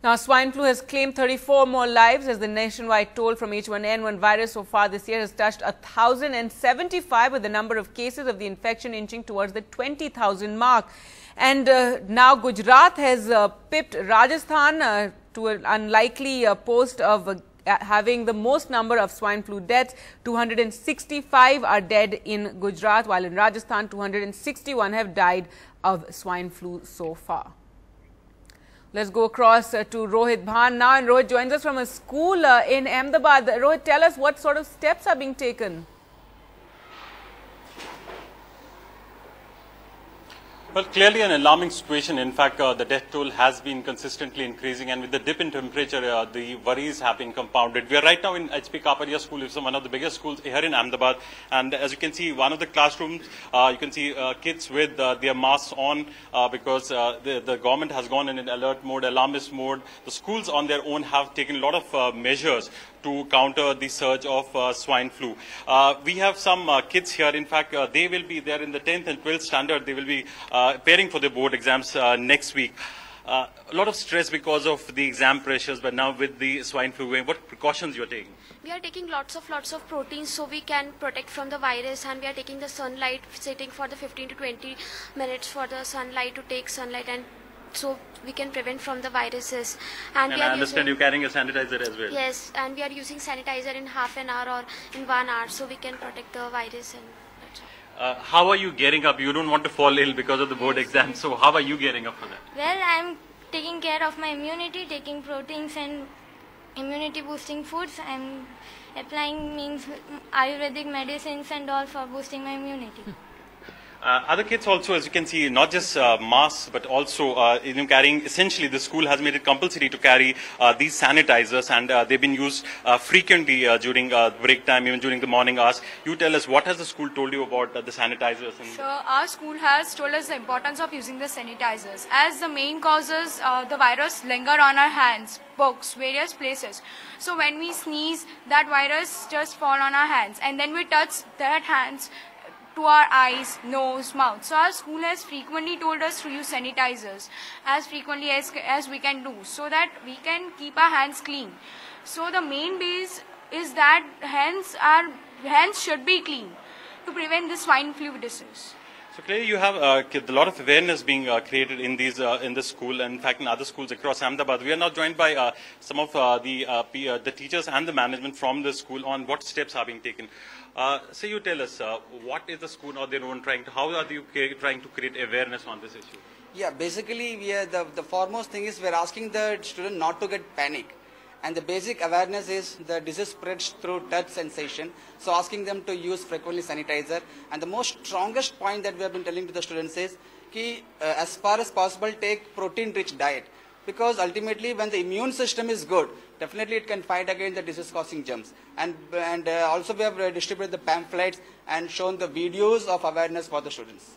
Now, swine flu has claimed 34 more lives as the nationwide toll from H1N1 virus so far this year has touched 1,075, with the number of cases of the infection inching towards the 20,000 mark. And now Gujarat has pipped Rajasthan to an unlikely post of having the most number of swine flu deaths. 265 are dead in Gujarat, while in Rajasthan 261 have died of swine flu so far. Let's go across to Rohit Bhan now, and Rohit joins us from a school in Ahmedabad. Rohit, tell us what sort of steps are being taken. Well, clearly an alarming situation. In fact, the death toll has been consistently increasing, and with the dip in temperature, the worries have been compounded. We are right now in HP Kapadia School, which is one of the biggest schools here in Ahmedabad. And as you can see, one of the classrooms, you can see kids with their masks on because the government has gone in alert mode, alarmist mode. The schools on their own have taken a lot of measures to counter the surge of swine flu. We have some kids here. In fact, they will be there in the 10th and 12th standard. They will be preparing for the board exams next week. A lot of stress because of the exam pressures, but now with the swine flu going, what precautions you are taking? We are taking lots of proteins so we can protect from the virus, and we are taking the sunlight, sitting for the 15 to 20 minutes for the sunlight, to take sunlight, and so we can prevent from the viruses. And I understand you're carrying a sanitizer as well. Yes, and we are using sanitizer in half an hour or in 1 hour, so we can protect the virus. And that's all. How are you gearing up? You don't want to fall ill because of the board exam, so how are you gearing up for that? Well, I'm taking care of my immunity, taking proteins and immunity boosting foods. I'm applying Ayurvedic medicines and all for boosting my immunity. Other kids also, as you can see, not just masks, but also carrying, essentially the school has made it compulsory to carry these sanitizers, and they've been used frequently during break time, even during the morning hours. You tell us, what has the school told you about the sanitizers? So our school has told us the importance of using the sanitizers, as the main causes the virus linger on our hands, books, various places. So when we sneeze, that virus just fall on our hands, and then we touch that hands to our eyes, nose, mouth. So our school has frequently told us to use sanitizers as frequently as we can do, so that we can keep our hands clean. So the main base is that hands should be clean to prevent the swine flu disease. So clearly you have a lot of awareness being created in this school, and in fact in other schools across Ahmedabad. We are now joined by some of the teachers and the management from the school on what steps are being taken. So you tell us, what is the school on their own how are you trying to create awareness on this issue? Yeah, basically the foremost thing is we are asking the student not to get panic. And the basic awareness is the disease spreads through touch sensation. So asking them to use frequently sanitizer. And the most strongest point that we have been telling to the students is, as far as possible, take protein-rich diet. Because ultimately, when the immune system is good, definitely it can fight against the disease-causing germs. And also we have distributed the pamphlets and shown the videos of awareness for the students.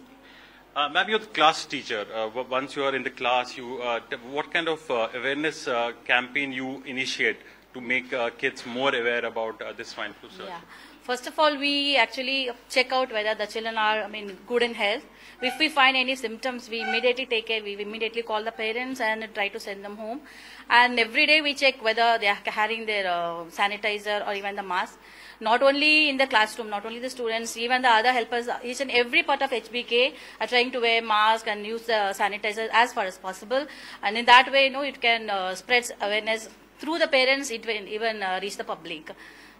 Ma'am, you're the class teacher. Once you are in the class, what kind of awareness campaign you initiate to make kids more aware about this swine flu surge? Yeah. First of all, we actually check out whether the children are, good in health. If we find any symptoms, we immediately take care. We immediately call the parents and try to send them home. And every day we check whether they are carrying their sanitizer or even the mask. Not only in the classroom, not only the students, even the other helpers, each and every part of HBK are trying to wear masks and use the sanitizer as far as possible. And in that way, it can spread awareness through the parents, it will even reach the public.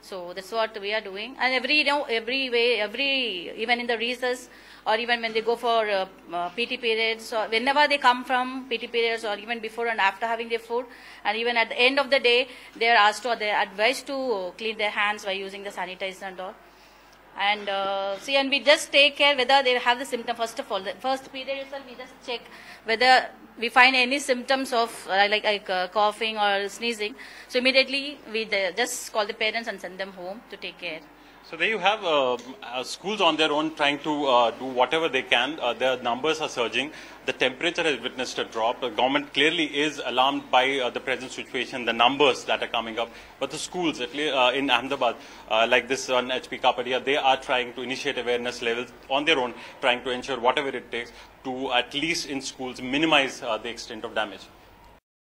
So that's what we are doing. And even in the recess, or even when they go for PT periods, or whenever they come from PT periods, or even before and after having their food, and even at the end of the day, they are asked or they are advised to clean their hands by using the sanitizer and all. And and we just take care whether they have the symptom. First of all, the first period itself, we just check whether we find any symptoms of coughing or sneezing. So immediately we just call the parents and send them home to take care. So there you have schools on their own trying to do whatever they can. Their numbers are surging. The temperature has witnessed a drop. The government clearly is alarmed by the present situation, the numbers that are coming up. But the schools, at least in Ahmedabad, like this one, HP Kapadia, they are trying to initiate awareness levels on their own, trying to ensure whatever it takes to, at least in schools, minimize the extent of damage.